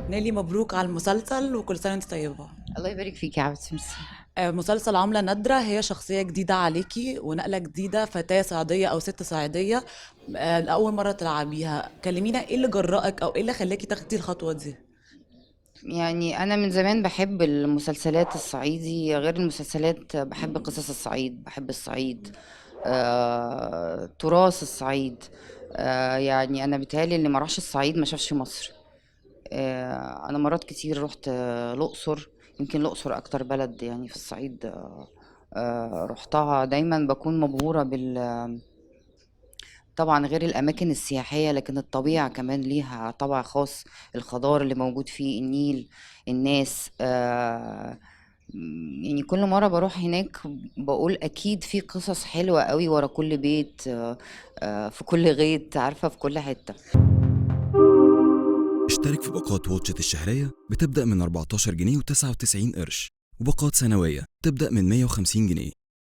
نيلي، مبروك على المسلسل وكل سنة وانت طيبة. الله يبارك فيك يا حبيبتي، ميرسي. مسلسل عملة نادرة هي شخصية جديدة عليكي ونقلة جديدة، فتاة صعيدية أو ست صعيدية. لأول مرة تلعبيها، كلمينا ايه اللي جرأك أو ايه اللي خلاكي تاخدي الخطوة دي؟ يعني انا من زمان بحب المسلسلات الصعيدي، غير المسلسلات بحب قصص الصعيد، بحب الصعيد، تراث الصعيد. يعني انا بيتهيألي اللي ما راحش الصعيد ما شافش مصر. انا مرات كتير رحت الاقصر. يمكن الاقصر اكتر بلد يعني في الصعيد. رحتها، دايما بكون مبهورة طبعًا غير الأماكن السياحية، لكن الطبيعة كمان ليها طابع خاص، الخضار اللي موجود فيه، النيل، الناس. يعني كل مرة باروح هناك باقول أكيد في قصص حلوة أوي ورا كل بيت، في كل غيط، عارفة، في كل حتة. اشترك في باقات واتشت الشهرية بتبدأ من 14 جنيه و99 قرش، وباقات سنوية تبدأ من 150 جنيه.